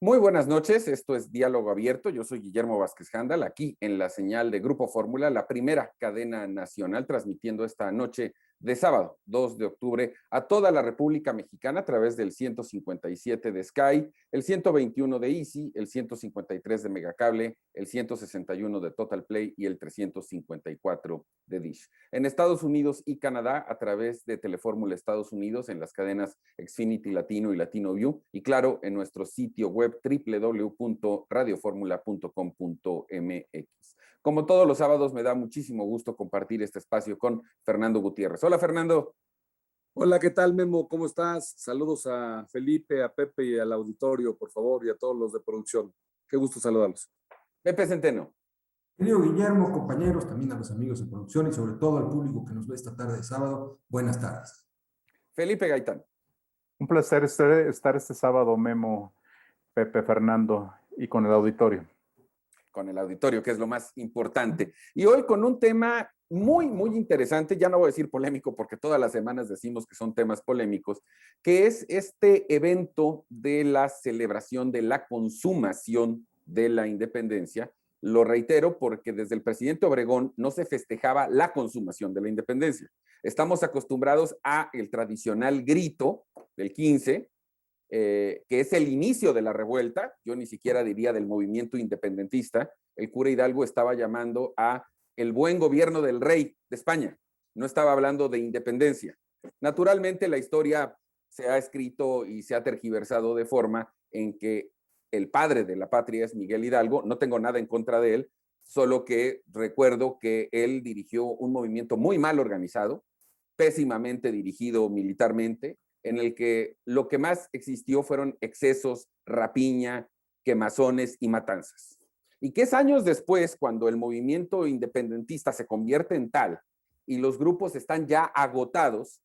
Muy buenas noches, esto es Diálogo Abierto, yo soy Guillermo Vázquez Handal, aquí en la señal de Grupo Fórmula, la primera cadena nacional, transmitiendo esta noche de sábado, 2 de octubre, a toda la República Mexicana a través del 157 de Sky, el 121 de Easy, el 153 de Megacable, el 161 de Total Play y el 354 de Dish. En Estados Unidos y Canadá, a través de Telefórmula Estados Unidos, en las cadenas Xfinity Latino y Latino View, y claro, en nuestro sitio web www.radioformula.com.mx. Como todos los sábados, me da muchísimo gusto compartir este espacio con Fernando Gutiérrez. Hola, Fernando. Hola, ¿qué tal, Memo? ¿Cómo estás? Saludos a Felipe, a Pepe y al auditorio, por favor, y a todos los de producción. Qué gusto saludarlos. Pepe Centeno. Querido Guillermo, compañeros, también a los amigos de producción y sobre todo al público que nos ve esta tarde de sábado, buenas tardes. Felipe Gaitán. Un placer estar este sábado, Memo, Pepe, Fernando, y con el auditorio. Con el auditorio, que es lo más importante. Y hoy con un tema muy interesante, ya no voy a decir polémico porque todas las semanas decimos que son temas polémicos, que es este evento de la celebración de la consumación de la independencia. Lo reitero porque desde el presidente Obregón no se festejaba la consumación de la independencia. Estamos acostumbrados a el tradicional grito del 15, que es el inicio de la revuelta, yo ni siquiera diría del movimiento independentista. El cura Hidalgo estaba llamando a el buen gobierno del rey de España, no estaba hablando de independencia. Naturalmente la historia se ha escrito y se ha tergiversado de forma en que el padre de la patria es Miguel Hidalgo, no tengo nada en contra de él, solo que recuerdo que él dirigió un movimiento muy mal organizado, pésimamente dirigido militarmente, en el que lo que más existió fueron excesos, rapiña, quemazones y matanzas. Y que es años después, cuando el movimiento independentista se convierte en tal y los grupos están ya agotados,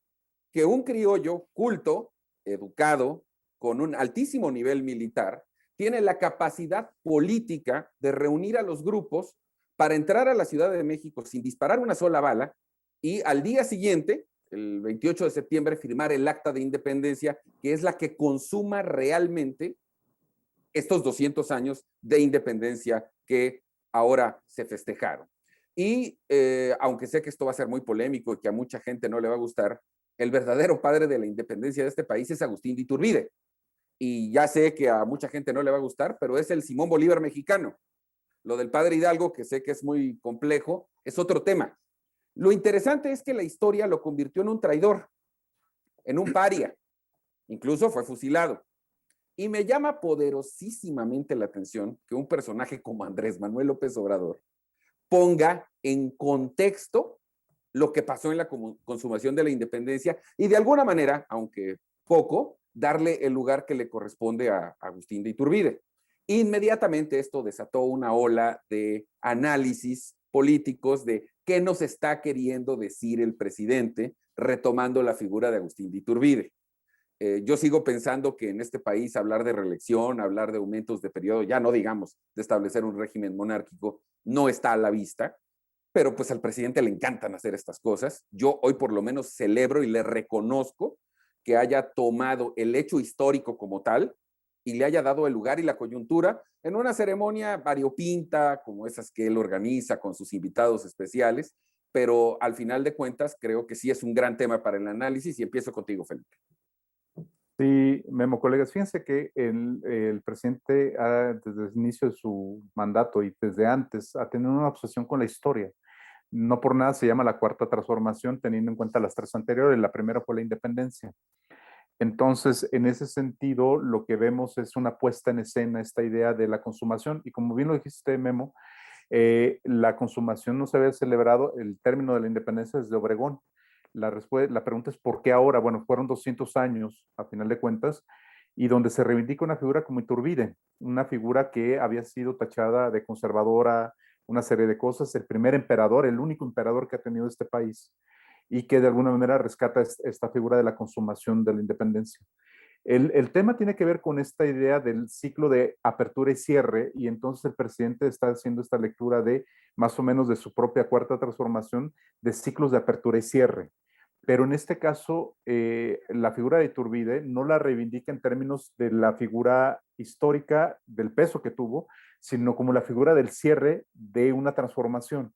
que un criollo culto, educado, con un altísimo nivel militar, tiene la capacidad política de reunir a los grupos para entrar a la Ciudad de México sin disparar una sola bala y al día siguiente, el 28 de septiembre, firmar el acta de independencia, que es la que consuma realmente estos 200 años de independencia que ahora se festejaron. Y aunque sé que esto va a ser muy polémico y que a mucha gente no le va a gustar, el verdadero padre de la independencia de este país es Agustín de Iturbide. Y ya sé que a mucha gente no le va a gustar, pero es el Simón Bolívar mexicano. Lo del padre Hidalgo, que sé que es muy complejo, es otro tema. Lo interesante es que la historia lo convirtió en un traidor, en un paria. Incluso fue fusilado. Y me llama poderosísimamente la atención que un personaje como Andrés Manuel López Obrador ponga en contexto lo que pasó en la consumación de la independencia y de alguna manera, aunque poco, darle el lugar que le corresponde a Agustín de Iturbide. Inmediatamente esto desató una ola de análisis políticos de qué nos está queriendo decir el presidente retomando la figura de Agustín de Iturbide. Yo sigo pensando que en este país hablar de reelección, hablar de aumentos de periodo, ya no digamos de establecer un régimen monárquico, no está a la vista, pero pues al presidente le encantan hacer estas cosas. Yo hoy por lo menos celebro y le reconozco que haya tomado el hecho histórico como tal y le haya dado el lugar y la coyuntura en una ceremonia variopinta, como esas que él organiza con sus invitados especiales, pero al final de cuentas creo que sí es un gran tema para el análisis y empiezo contigo, Felipe. Sí, Memo, colegas, fíjense que el presidente desde el inicio de su mandato y desde antes ha tenido una obsesión con la historia. No por nada se llama la cuarta transformación, teniendo en cuenta las tres anteriores. La primera fue la independencia. Entonces, en ese sentido, lo que vemos es una puesta en escena, esta idea de la consumación. Y como bien lo dijiste, Memo, la consumación no se había celebrado, el término de la independencia desde Obregón. La pregunta es ¿por qué ahora? Bueno, fueron 200 años, a final de cuentas, y donde se reivindica una figura como Iturbide, una figura que había sido tachada de conservadora, una serie de cosas, el primer emperador, el único emperador que ha tenido este país, y que de alguna manera rescata esta figura de la consumación de la independencia. El tema tiene que ver con esta idea del ciclo de apertura y cierre, y entonces el presidente está haciendo esta lectura de más o menos de su propia cuarta transformación de ciclos de apertura y cierre. pero en este caso la figura de Iturbide no la reivindica en términos de la figura histórica del peso que tuvo, sino como la figura del cierre de una transformación.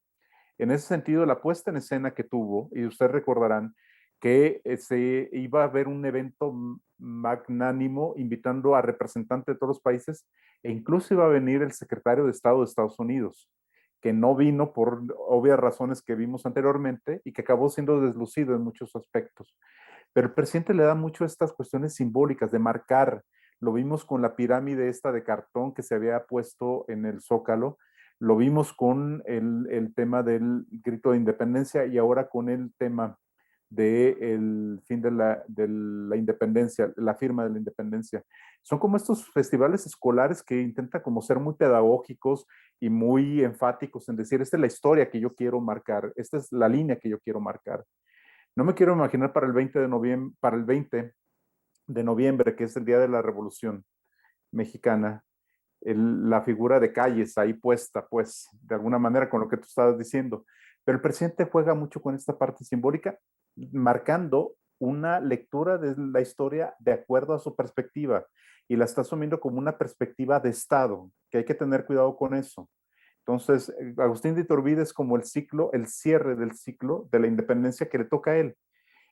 En ese sentido, la puesta en escena que tuvo, y ustedes recordarán que se iba a haber un evento magnánimo invitando a representantes de todos los países, e incluso iba a venir el secretario de Estado de Estados Unidos, que no vino por obvias razones que vimos anteriormente y que acabó siendo deslucido en muchos aspectos. Pero el presidente le da mucho a estas cuestiones simbólicas de marcar. Lo vimos con la pirámide esta de cartón que se había puesto en el Zócalo, lo vimos con el tema del grito de independencia y ahora con el tema del fin de la independencia, la firma de la independencia. Son como estos festivales escolares que intentan como ser muy pedagógicos y muy enfáticos en decir, esta es la historia que yo quiero marcar, esta es la línea que yo quiero marcar. No me quiero imaginar para el 20 de noviembre, que es el día de la Revolución Mexicana, la figura de Calles ahí puesta, pues, de alguna manera con lo que tú estabas diciendo. Pero el presidente juega mucho con esta parte simbólica, marcando una lectura de la historia de acuerdo a su perspectiva y la está asumiendo como una perspectiva de Estado, que hay que tener cuidado con eso. Entonces, Agustín de Iturbide es como el ciclo, el cierre del ciclo de la independencia que le toca a él.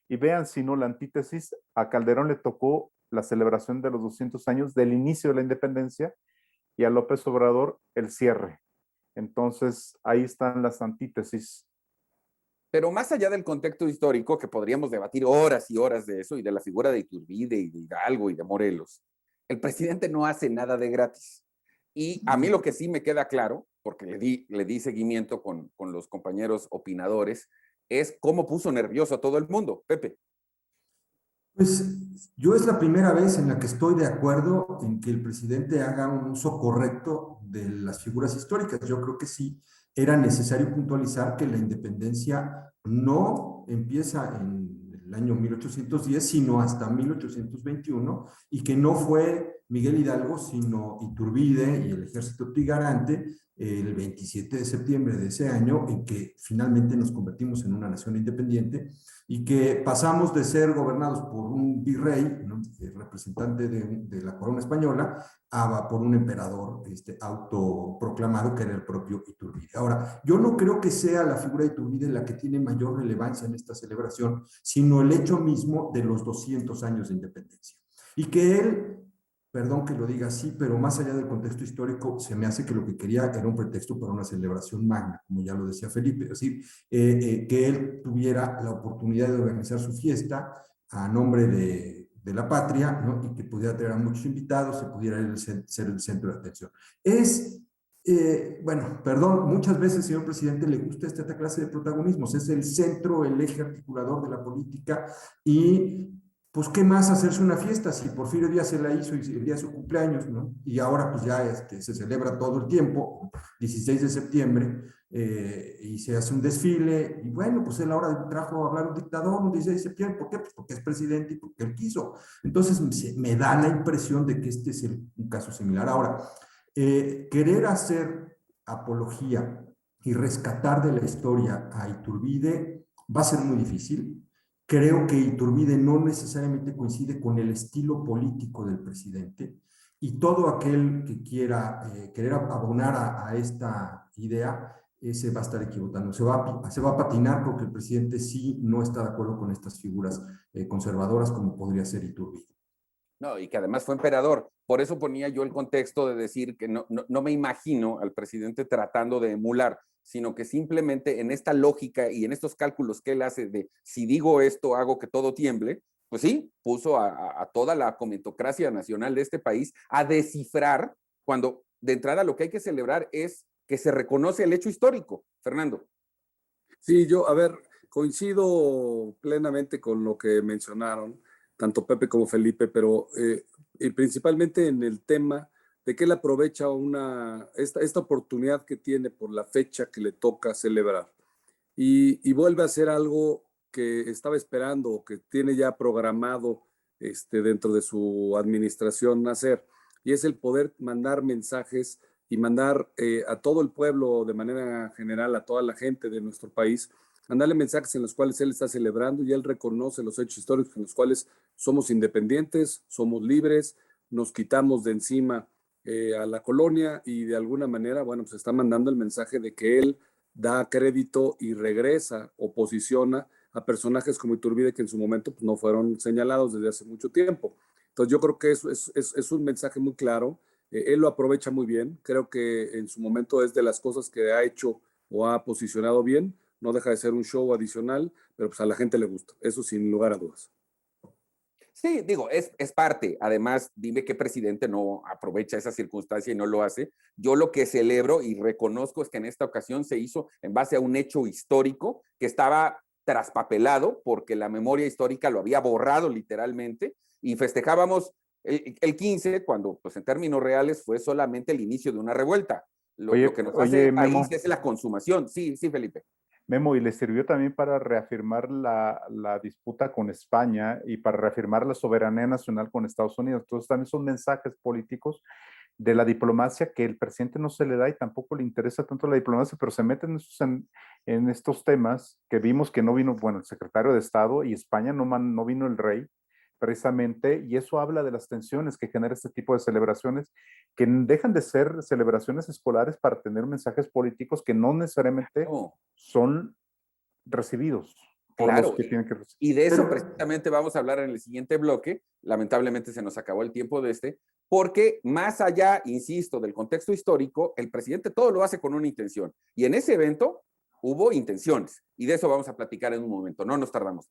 Y vean, si no, la antítesis, a Calderón le tocó la celebración de los 200 años del inicio de la independencia y a López Obrador el cierre. Entonces, ahí están las antítesis. Pero más allá del contexto histórico, que podríamos debatir horas y horas de eso, y de la figura de Iturbide y de Hidalgo y de Morelos, el presidente no hace nada de gratis. Y a mí lo que sí me queda claro, porque le di seguimiento con los compañeros opinadores, es cómo puso nervioso a todo el mundo. Pepe. Pues yo es la primera vez en la que estoy de acuerdo en que el presidente haga un uso correcto de las figuras históricas. Yo creo que sí era necesario puntualizar que la independencia no empieza en el año 1810, sino hasta 1821, y que no fue Miguel Hidalgo, sino Iturbide y el ejército trigarante el 27 de septiembre de ese año en que finalmente nos convertimos en una nación independiente y que pasamos de ser gobernados por un virrey, ¿no?, representante de la corona española, por un emperador autoproclamado que era el propio Iturbide. Ahora, yo no creo que sea la figura de Iturbide la que tiene mayor relevancia en esta celebración, sino el hecho mismo de los 200 años de independencia. Y que él, perdón que lo diga así, pero más allá del contexto histórico, se me hace que lo que quería era un pretexto para una celebración magna, como ya lo decía Felipe, es decir, que él tuviera la oportunidad de organizar su fiesta a nombre de la patria, ¿no?, y que pudiera tener a muchos invitados, se pudiera él ser el centro de atención. Bueno, perdón, muchas veces, señor presidente, le gusta esta clase de protagonismos, es el centro, el eje articulador de la política y pues, ¿qué más hacerse una fiesta? Si Porfirio Díaz se la hizo y el día de su cumpleaños, ¿no? Y ahora pues ya se celebra todo el tiempo, 16 de septiembre, y se hace un desfile, y bueno, pues él ahora trajo a hablar un dictador un 16 de septiembre, ¿por qué? Pues porque es presidente y porque él quiso. Entonces me da la impresión de que este es un caso similar. Ahora, querer hacer apología y rescatar de la historia a Iturbide va a ser muy difícil. Creo que Iturbide no necesariamente coincide con el estilo político del presidente y todo aquel que quiera querer abonar a esta idea se va a estar equivocando, se va a patinar porque el presidente sí no está de acuerdo con estas figuras conservadoras como podría ser Iturbide. No, y que además fue emperador. Por eso ponía yo el contexto de decir que no me imagino al presidente tratando de emular, sino que simplemente en esta lógica y en estos cálculos que él hace de si digo esto, hago que todo tiemble, pues sí, puso a toda la comentocracia nacional de este país a descifrar cuando de entrada lo que hay que celebrar es que se reconoce el hecho histórico. Fernando. Sí, yo, a ver, coincido plenamente con lo que mencionaron, tanto Pepe como Felipe, pero y principalmente en el tema de que él aprovecha esta oportunidad que tiene por la fecha que le toca celebrar y vuelve a hacer algo que estaba esperando o que tiene ya programado dentro de su administración hacer, y es el poder mandar mensajes y mandar a todo el pueblo de manera general, a toda la gente de nuestro país, mandarle mensajes en los cuales él está celebrando y él reconoce los hechos históricos en los cuales somos independientes, somos libres, nos quitamos de encima a la colonia y de alguna manera, bueno, pues está mandando el mensaje de que él da crédito y regresa o posiciona a personajes como Iturbide que en su momento pues, no fueron señalados desde hace mucho tiempo. Entonces yo creo que eso es un mensaje muy claro. Él lo aprovecha muy bien. Creo que en su momento es de las cosas que ha hecho o ha posicionado bien. No deja de ser un show adicional, pero pues a la gente le gusta. Eso sin lugar a dudas. Sí, digo, es parte. Además, dime qué presidente no aprovecha esa circunstancia y no lo hace. Yo lo que celebro y reconozco es que en esta ocasión se hizo en base a un hecho histórico que estaba traspapelado porque la memoria histórica lo había borrado literalmente y festejábamos el 15 cuando, pues en términos reales, fue solamente el inicio de una revuelta. Lo que nos hace Memo, país es la consumación. Sí, sí, Felipe. Memo, y le sirvió también para reafirmar la disputa con España y para reafirmar la soberanía nacional con Estados Unidos. Entonces también son mensajes políticos de la diplomacia que el presidente no se le da y tampoco le interesa tanto la diplomacia, pero se meten en estos temas que vimos que no vino, bueno, el secretario de Estado y España no vino el rey precisamente, y eso habla de las tensiones que genera este tipo de celebraciones, que dejan de ser celebraciones escolares para tener mensajes políticos que no necesariamente son recibidos por los que tienen que recibir. Y de eso precisamente vamos a hablar en el siguiente bloque. Lamentablemente se nos acabó el tiempo de porque más allá, insisto, del contexto histórico, el presidente todo lo hace con una intención. Y en ese evento hubo intenciones. Y de eso vamos a platicar en un momento. No nos tardamos.